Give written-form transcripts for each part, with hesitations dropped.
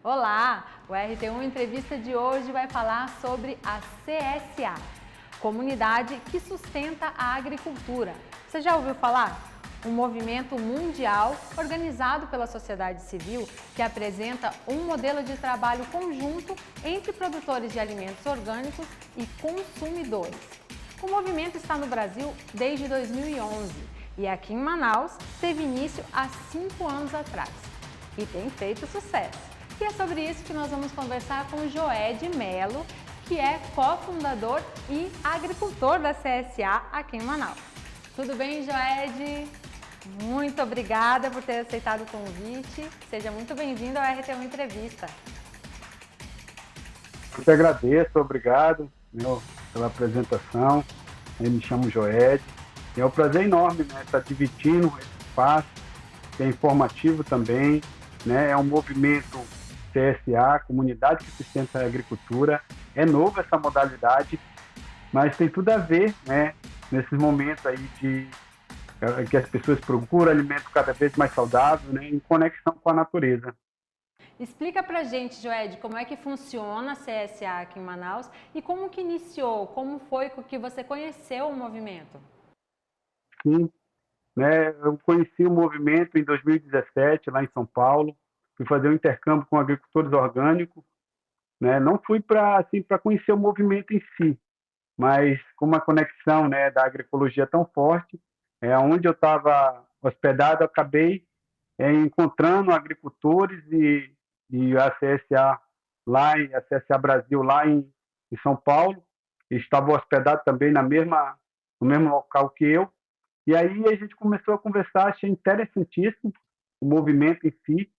Olá! O RT1 Entrevista de hoje vai falar sobre a CSA, Comunidade que Sustenta a Agricultura. Você já ouviu falar? Um movimento mundial organizado pela sociedade civil que apresenta um modelo de trabalho conjunto entre produtores de alimentos orgânicos e consumidores. O movimento está no Brasil desde 2011 e aqui em Manaus teve início há 5 anos atrás e tem feito sucesso. E é sobre isso que nós vamos conversar com o Joed Melo, que é cofundador e agricultor da CSA aqui em Manaus. Tudo bem, Joed? Muito obrigada por ter aceitado o convite. Seja muito bem-vindo ao RT1 Entrevista. Eu te agradeço, obrigado pela apresentação. Eu me chamo Joed. É um prazer enorme estar dividindo esse espaço, que é informativo também. É um movimento CSA, Comunidade que Sustenta a Agricultura. É novo essa modalidade, mas tem tudo a ver, nesses momentos aí que as pessoas procuram alimento cada vez mais saudável, em conexão com a natureza. Explica pra gente, Joed, como é que funciona a CSA aqui em Manaus e como que iniciou, como foi que você conheceu o movimento? Sim, eu conheci o movimento em 2017, lá em São Paulo. Fui fazer um intercâmbio com agricultores orgânicos. Não fui para conhecer o movimento em si, mas com uma conexão da agroecologia tão forte, onde eu estava hospedado, eu acabei encontrando agricultores e a CSA a CSA Brasil lá em São Paulo, estava hospedado também no mesmo local que eu. E aí a gente começou a conversar, achei interessantíssimo o movimento em si,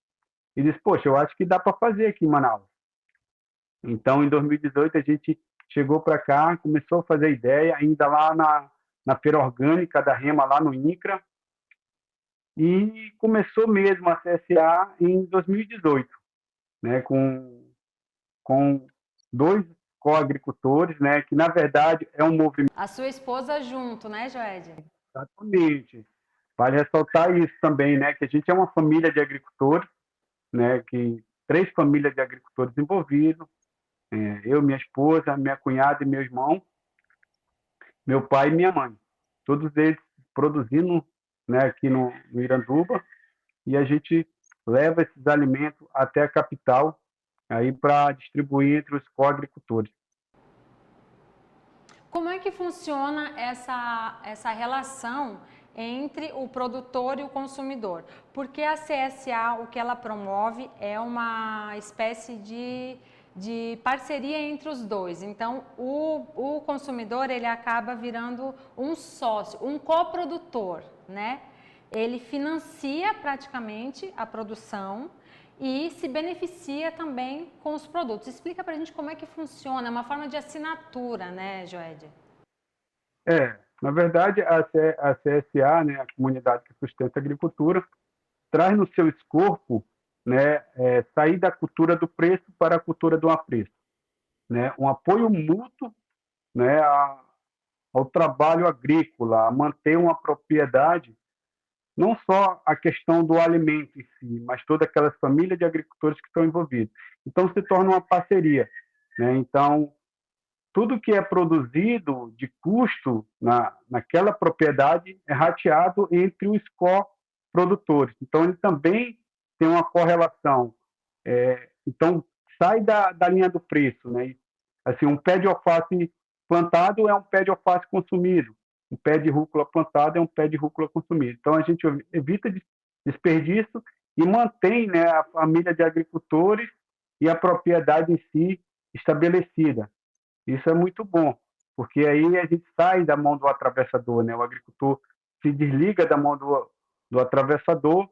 e disse, poxa, eu acho que dá para fazer aqui em Manaus. Então, em 2018, a gente chegou para cá, começou a fazer a ideia, ainda lá na feira orgânica da Rema, lá no INCRA, e começou mesmo a CSA em 2018, com dois coagricultores, que na verdade é um movimento. A sua esposa junto, né, Joed? Exatamente. Vale ressaltar isso também, que a gente é uma família de agricultores, que 3 famílias de agricultores envolvidos, eu, minha esposa, minha cunhada e meu irmão, meu pai e minha mãe, todos eles produzindo, aqui no Iranduba, e a gente leva esses alimentos até a capital aí para distribuir entre os coagricultores. Como é que funciona essa relação entre o produtor e o consumidor? Porque a CSA, o que ela promove é uma espécie de parceria entre os dois. Então, o consumidor, ele acaba virando um sócio, um coprodutor, né? Ele financia praticamente a produção e se beneficia também com os produtos. Explica pra gente como é que funciona, é uma forma de assinatura, né, Joed? Na verdade, a CSA, a Comunidade que Sustenta a Agricultura, traz no seu escopo sair da cultura do preço para a cultura do apreço. Um apoio mútuo ao trabalho agrícola, a manter uma propriedade, não só a questão do alimento em si, mas todas aquelas famílias de agricultores que estão envolvidos. Então, se torna uma parceria. Então, tudo que é produzido de custo naquela propriedade é rateado entre os coprodutores. Então, ele também tem uma correlação. Então, sai da linha do preço. Assim, um pé de alface plantado é um pé de alface consumido. Um pé de rúcula plantado é um pé de rúcula consumido. Então, a gente evita desperdício e mantém a família de agricultores e a propriedade em si estabelecida. Isso é muito bom, porque aí a gente sai da mão do atravessador, o agricultor se desliga da mão do atravessador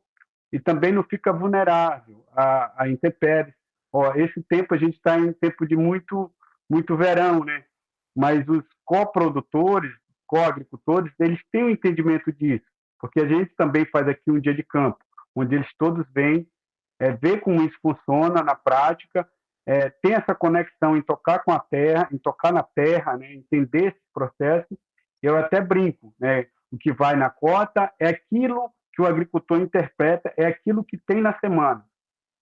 e também não fica vulnerável a intempéries. Esse tempo a gente está em tempo de muito verão, mas os coprodutores, coagricultores, eles têm um entendimento disso, porque a gente também faz aqui um dia de campo, onde eles todos vêm ver como isso funciona na prática, tem essa conexão em tocar com a terra, em tocar na terra, entender esse processo. Eu até brinco, o que vai na cota é aquilo que o agricultor interpreta, é aquilo que tem na semana.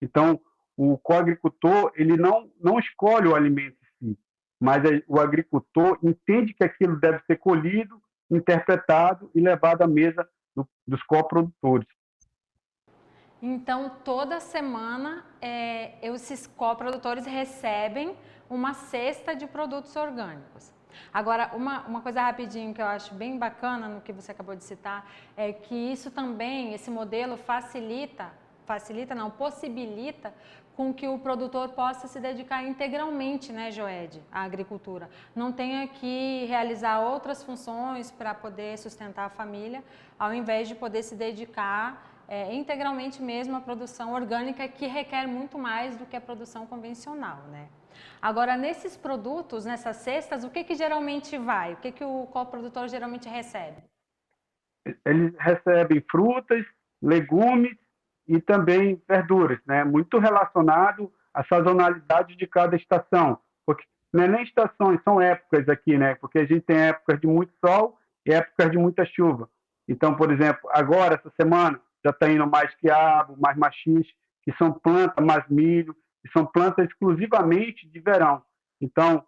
Então, o coagricultor ele não escolhe o alimento em si, mas o agricultor entende que aquilo deve ser colhido, interpretado e levado à mesa dos coprodutores. Então, toda semana, esses coprodutores recebem uma cesta de produtos orgânicos. Agora, uma coisa rapidinho que eu acho bem bacana no que você acabou de citar, é que isso também, esse modelo possibilita com que o produtor possa se dedicar integralmente, né, Joed, à agricultura. Não tenha que realizar outras funções para poder sustentar a família, ao invés de poder se dedicar integralmente mesmo à produção orgânica, que requer muito mais do que a produção convencional, né? Agora, nesses produtos, nessas cestas, o que geralmente vai? O que o coprodutor geralmente recebe? Eles recebem frutas, legumes e também verduras, né? Muito relacionado à sazonalidade de cada estação, porque não é nem estações, são épocas aqui, né? Porque a gente tem épocas de muito sol e épocas de muita chuva. Então, por exemplo, agora, essa semana, já está indo mais quiabo, mais maxixe, que são plantas, mais milho, que são plantas exclusivamente de verão. Então,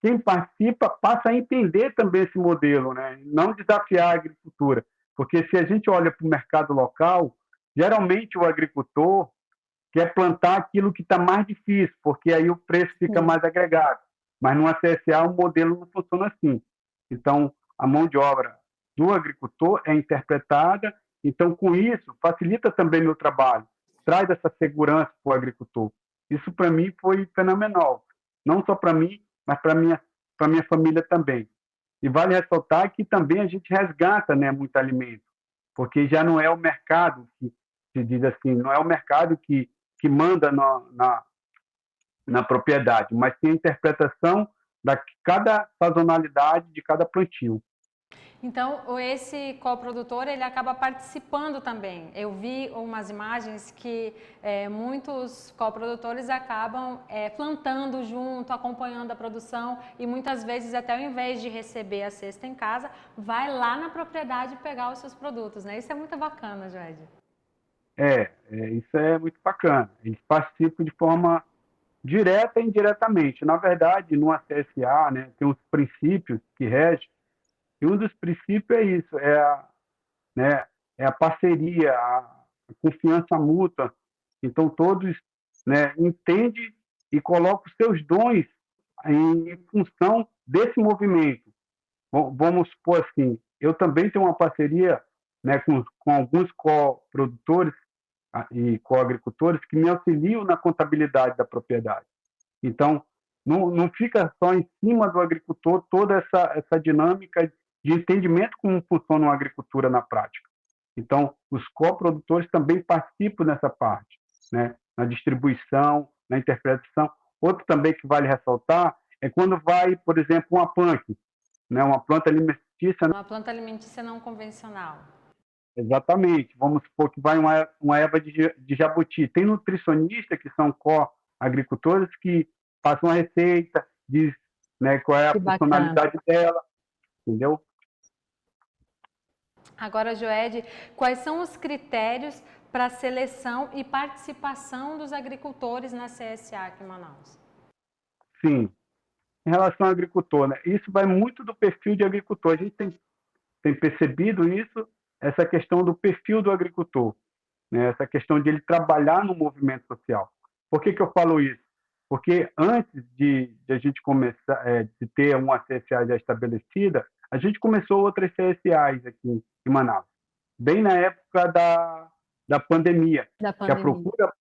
quem participa passa a entender também esse modelo, né? Não desafiar a agricultura, porque se a gente olha para o mercado local, geralmente o agricultor quer plantar aquilo que está mais difícil, porque aí o preço fica mais agregado. Mas no CSA o modelo não funciona assim. Então, a mão de obra do agricultor é interpretada, então com isso facilita também meu trabalho, traz essa segurança para o agricultor. Isso para mim foi fenomenal, não só para mim, mas para minha família também. E vale ressaltar que também a gente resgata, né, muito alimento, porque já não é o mercado que se diz assim, não é o mercado que manda na propriedade, mas sim a interpretação da cada sazonalidade de cada plantio. Então, esse coprodutor, ele acaba participando também. Eu vi umas imagens que muitos coprodutores acabam plantando junto, acompanhando a produção e muitas vezes até ao invés de receber a cesta em casa, vai lá na propriedade pegar os seus produtos, né? Isso é muito bacana, Joed. Isso é muito bacana. Eles participam de forma direta e indiretamente. Na verdade, no CSA, né, tem uns princípios que regem, e um dos princípios é isso, né, é a parceria, a confiança mútua. Então, todos, né, entendem e colocam os seus dons em função desse movimento. Vamos supor assim, eu também tenho uma parceria, né, com alguns coprodutores e coagricultores que me auxiliam na contabilidade da propriedade. Então, não fica só em cima do agricultor toda essa dinâmica de entendimento como funciona uma agricultura na prática. Então, os coprodutores também participam nessa parte, né? Na distribuição, na interpretação. Outro também que vale ressaltar é quando vai, por exemplo, uma PANC, né? Uma planta alimentícia. Uma planta alimentícia não convencional. Exatamente. Vamos supor que vai uma erva de jabuti. Tem nutricionistas que são co-agricultores que passam a receita, diz, né, qual é a funcionalidade dela, entendeu? Agora, Joed, quais são os critérios para a seleção e participação dos agricultores na CSA aqui em Manaus? Sim. Em relação ao agricultor, né, isso vai muito do perfil de agricultor. A gente tem percebido isso, essa questão do perfil do agricultor, né, essa questão de ele trabalhar no movimento social. Por que eu falo isso? Porque antes de a gente começar, de ter uma CSA já estabelecida, a gente começou outras CSAs aqui em Manaus, bem na época da pandemia. Que a procura,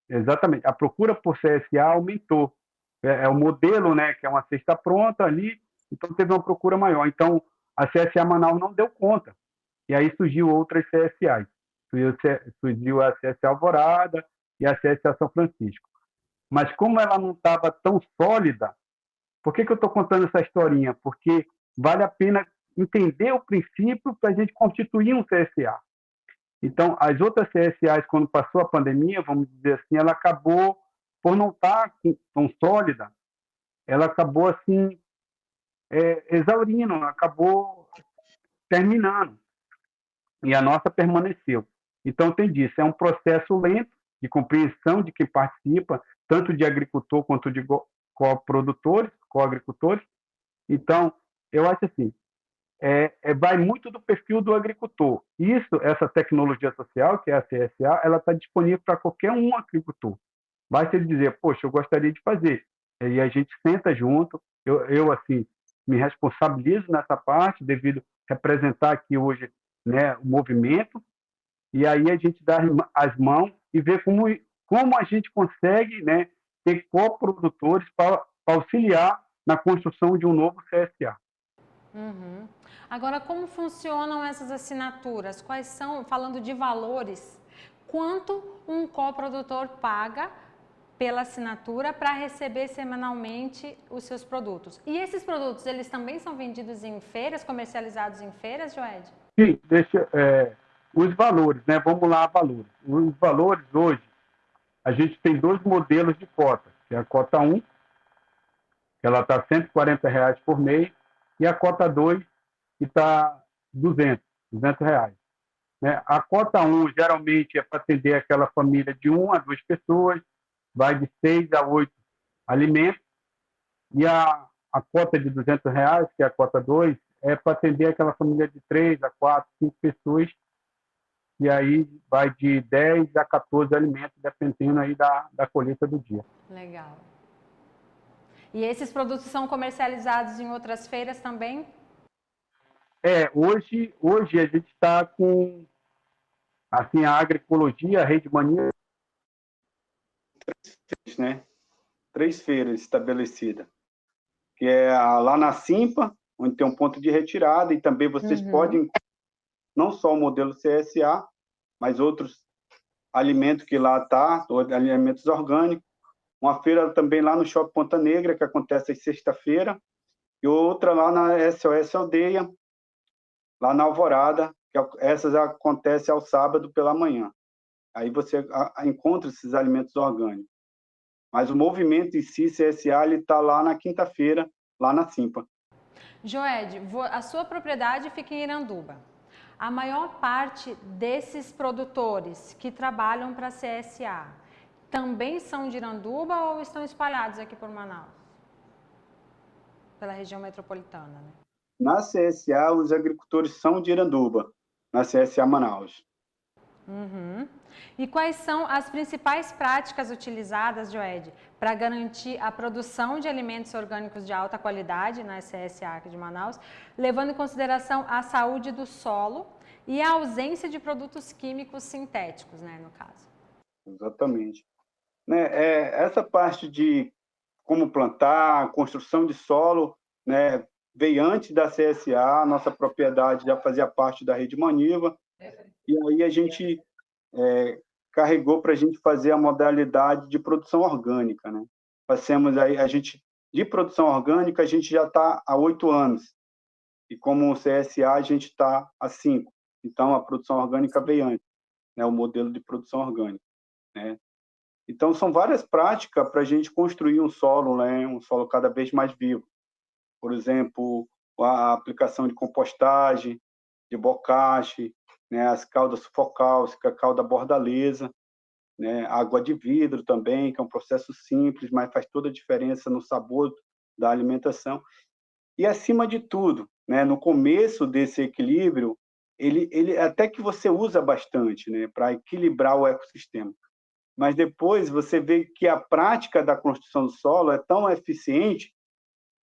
exatamente, a procura por CSA aumentou. É o modelo, né, que é uma cesta pronta ali, então teve uma procura maior. Então, a CSA Manaus não deu conta. E aí surgiu outras CSAs. Surgiu a CSA Alvorada e a CSA São Francisco. Mas como ela não estava tão sólida, por que eu estou contando essa historinha? Porque vale a pena entender o princípio para a gente constituir um CSA. Então, as outras CSAs, quando passou a pandemia, vamos dizer assim, ela acabou, por não estar tão sólida, ela acabou assim, exaurindo, acabou terminando. E a nossa permaneceu. Então, tem disso, é um processo lento, de compreensão de quem participa, tanto de agricultor quanto de coprodutores, coagricultores. Então, eu acho assim, vai muito do perfil do agricultor. Essa tecnologia social, que é a CSA, ela está disponível para qualquer um agricultor. Basta ele dizer, poxa, eu gostaria de fazer. E a gente senta junto, eu assim, me responsabilizo nessa parte, devido a representar aqui hoje, né, o movimento, e aí a gente dá as mãos e vê como a gente consegue, né, ter coprodutores para auxiliar na construção de um novo CSA. Uhum. Agora, como funcionam essas assinaturas? Quais são, falando de valores, quanto um coprodutor paga pela assinatura para receber semanalmente os seus produtos? E esses produtos, eles também são vendidos em feiras, comercializados em feiras, Joed? Sim, os valores, né? Vamos lá, valores. Os valores hoje, a gente tem dois modelos de cota, que é a cota 1, que ela está R$ 140 por mês, e a cota 2, que está R$ 200, né? A cota 1 geralmente é para atender aquela família de 1 a 2 pessoas, vai de 6 a 8 alimentos, e a cota de R$ 200, que é a cota 2, é para atender aquela família de 3 a 4, 5 pessoas, e aí vai de 10 a 14 alimentos, dependendo aí da colheita do dia. Legal. E esses produtos são comercializados em outras feiras também? Hoje a gente está com assim, a agroecologia, a Rede Mania, né? 3 feiras estabelecidas, que é lá na Simpa, onde tem um ponto de retirada, e também vocês podem, não só o modelo CSA, mas outros alimentos que lá tá, alimentos orgânicos. Uma feira também lá no Shopping Ponta Negra, que acontece às sexta-feira, e outra lá na SOS Aldeia, lá na Alvorada, que essas acontecem ao sábado pela manhã. Aí você encontra esses alimentos orgânicos. Mas o movimento em si, CSA, ele está lá na quinta-feira, lá na Simpa. Joed, a sua propriedade fica em Iranduba. A maior parte desses produtores que trabalham para a CSA também são de Iranduba ou estão espalhados aqui por Manaus? Pela região metropolitana, né? Na CSA, os agricultores são de Iranduba, na CSA Manaus. Uhum. E quais são as principais práticas utilizadas, Joed, para garantir a produção de alimentos orgânicos de alta qualidade na CSA aqui de Manaus, levando em consideração a saúde do solo e a ausência de produtos químicos sintéticos, né, no caso? Exatamente. Essa parte de como plantar, construção de solo, né, veio antes da CSA, nossa propriedade já fazia parte da Rede Maniva, e aí a gente carregou para a gente fazer a modalidade de produção orgânica, né? Passamos aí, de produção orgânica, a gente já está há 8 anos, e como CSA, a gente está há 5. Então, a produção orgânica veio antes, né, o modelo de produção orgânica, né? Então, são várias práticas para a gente construir um solo, né, um solo cada vez mais vivo. Por exemplo, a aplicação de compostagem, de bocache, né, as caldas sufocáusticas, a calda bordaleza, né, água de vidro também, que é um processo simples, mas faz toda a diferença no sabor da alimentação. E, acima de tudo, né, no começo desse equilíbrio, ele até que você usa bastante, né, para equilibrar o ecossistema. Mas depois você vê que a prática da construção do solo é tão eficiente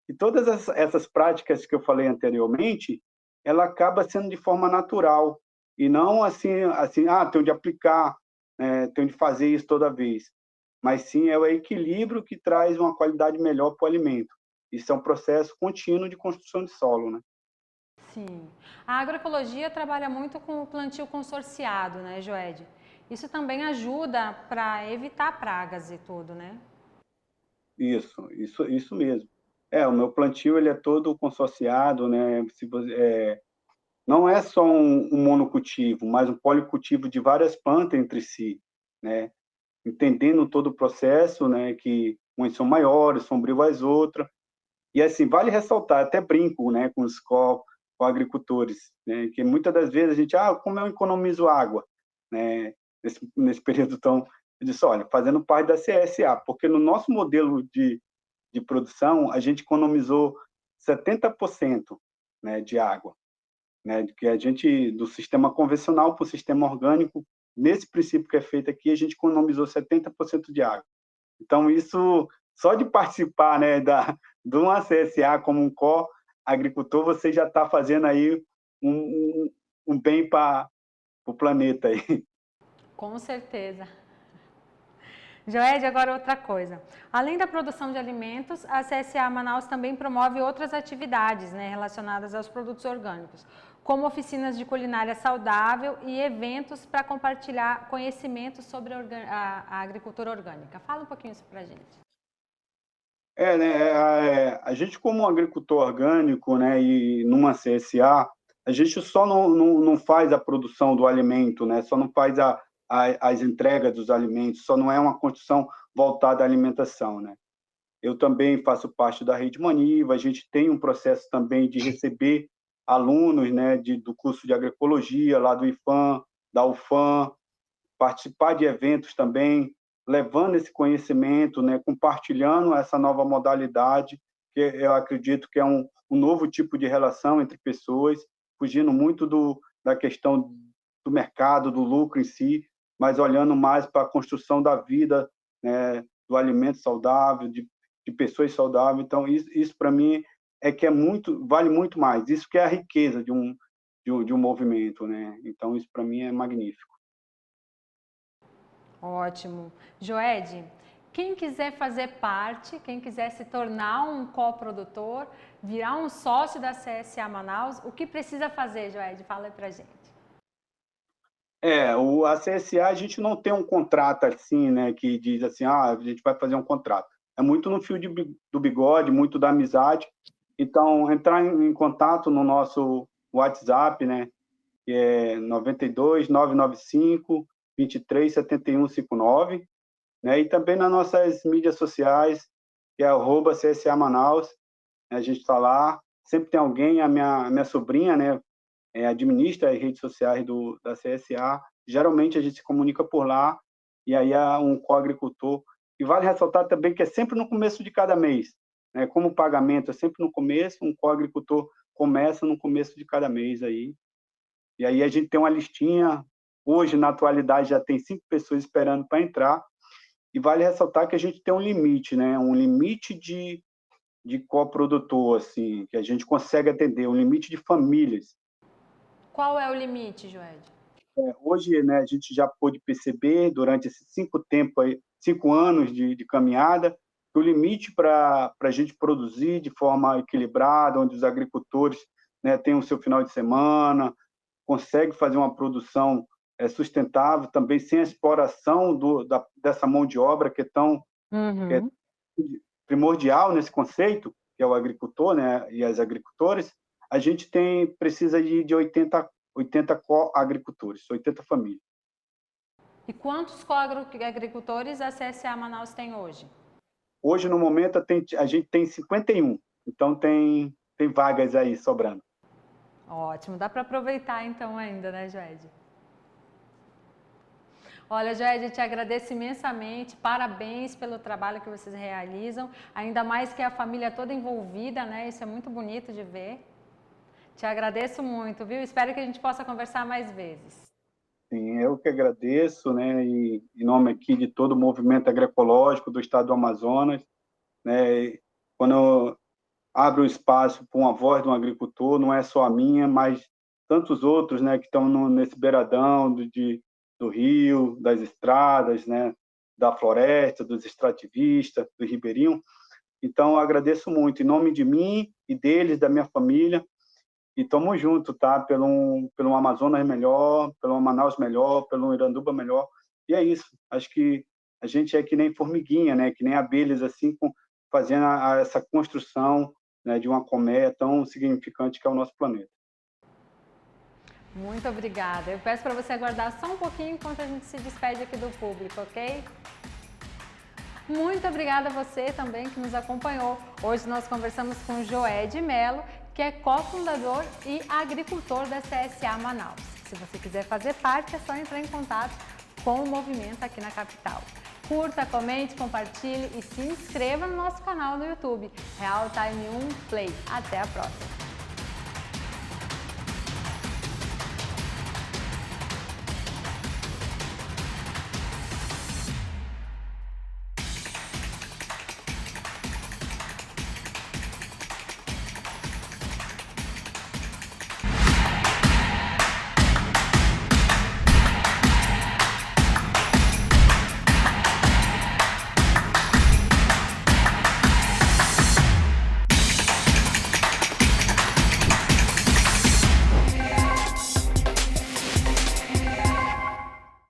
que todas essas práticas que eu falei anteriormente, ela acaba sendo de forma natural e não assim, tenho de aplicar, tenho de fazer isso toda vez. Mas sim, é o equilíbrio que traz uma qualidade melhor para o alimento. Isso é um processo contínuo de construção de solo, né? Sim. A agroecologia trabalha muito com o plantio consorciado, né, Joed? Isso também ajuda para evitar pragas e tudo, né? Isso mesmo. O meu plantio ele é todo consorciado, né? Não é só um monocultivo, mas um policultivo de várias plantas entre si, né? Entendendo todo o processo, né? Que umas são maiores, sombrio as outras. E assim, vale ressaltar, até brinco, né? Com os agricultores, né? Que muitas das vezes a gente, como eu economizo água, né? Nesse período tão Eu disse, olha, fazendo parte da CSA, porque no nosso modelo de produção, a gente economizou 70%, né, de água, né, que a gente, do sistema convencional para o sistema orgânico, nesse princípio que é feito aqui, a gente economizou 70% de água. Então, isso, só de participar, né, de uma CSA como um co-agricultor, você já está fazendo aí um bem para o planeta aí. Com certeza. Joed, agora outra coisa. Além da produção de alimentos, a CSA Manaus também promove outras atividades, né, relacionadas aos produtos orgânicos, como oficinas de culinária saudável e eventos para compartilhar conhecimentos sobre a agricultura orgânica. Fala um pouquinho isso para a gente. Né, a gente como agricultor orgânico, né, e numa CSA, a gente só não faz a produção do alimento, né, só não faz as entregas dos alimentos, só não é uma construção voltada à alimentação, né. Eu também faço parte da Rede Maniva, a gente tem um processo também de receber alunos, né, do curso de agroecologia, lá do IFAM, da UFAM, participar de eventos também, levando esse conhecimento, né, compartilhando essa nova modalidade, que eu acredito que é um novo tipo de relação entre pessoas, fugindo muito da questão do mercado, do lucro em si, mas olhando mais para a construção da vida, né, do alimento saudável, de pessoas saudáveis. Então, isso para mim que vale muito mais. Isso que é a riqueza de um movimento, né? Então, isso para mim é magnífico. Ótimo. Joed, quem quiser fazer parte, quem quiser se tornar um coprodutor, virar um sócio da CSA Manaus, o que precisa fazer, Joed? Fala aí pra gente. A CSA, a gente não tem um contrato assim, né, que diz assim, a gente vai fazer um contrato. É muito no fio do bigode, muito da amizade. Então, entrar em contato no nosso WhatsApp, né, que é 92 995 23 71 59, né, e também nas nossas mídias sociais, que é @CSA Manaus, né, a gente está lá, sempre tem alguém, a minha sobrinha, né, administra as redes sociais da CSA, geralmente a gente se comunica por lá, e aí há um coagricultor. E vale ressaltar também que é sempre no começo de cada mês, né? Como o pagamento é sempre no começo, um coagricultor começa no começo de cada mês aí. E aí a gente tem uma listinha, hoje na atualidade já tem 5 pessoas esperando para entrar, e vale ressaltar que a gente tem um limite, né? Um limite de coprodutor, assim, que a gente consegue atender, um limite de famílias. Qual é o limite, Joed? Hoje, né, a gente já pôde perceber, durante esses 5 anos de caminhada, que o limite para a gente produzir de forma equilibrada, onde os agricultores, né, têm o seu final de semana, conseguem fazer uma produção sustentável, também sem a exploração dessa mão de obra que é tão que é primordial nesse conceito, que é o agricultor, né, e as agricultoras, a gente precisa de 80 coagricultores, 80 famílias. E quantos coagricultores a CSA Manaus tem hoje? Hoje, no momento, a gente tem 51, então tem vagas aí sobrando. Ótimo, dá para aproveitar então ainda, né, Joed? Olha, Joed, eu te agradeço imensamente, parabéns pelo trabalho que vocês realizam, ainda mais que a família toda envolvida, né? Isso é muito bonito de ver. Te agradeço muito, viu? Espero que a gente possa conversar mais vezes. Sim, eu que agradeço, né, e em nome aqui de todo o movimento agroecológico do estado do Amazonas, né, quando eu abro um espaço para uma voz de um agricultor, não é só a minha, mas tantos outros, né, que estão nesse beiradão do rio, das estradas, né, da floresta, dos extrativistas, do ribeirinho. Então, eu agradeço muito, em nome de mim e deles, da minha família, e estamos juntos, tá? Pelo Amazonas melhor, pelo Manaus melhor, pelo Iranduba melhor. E é isso. Acho que a gente é que nem formiguinha, né? Que nem abelhas, assim, fazendo essa construção, né, de uma colmeia tão significante que é o nosso planeta. Muito obrigada. Eu peço para você aguardar só um pouquinho enquanto a gente se despede aqui do público, ok? Muito obrigada a você também que nos acompanhou. Hoje nós conversamos com Joed Melo, que é cofundador e agricultor da CSA Manaus. Se você quiser fazer parte, é só entrar em contato com o movimento aqui na capital. Curta, comente, compartilhe e se inscreva no nosso canal no YouTube, Real Time 1 Play. Até a próxima!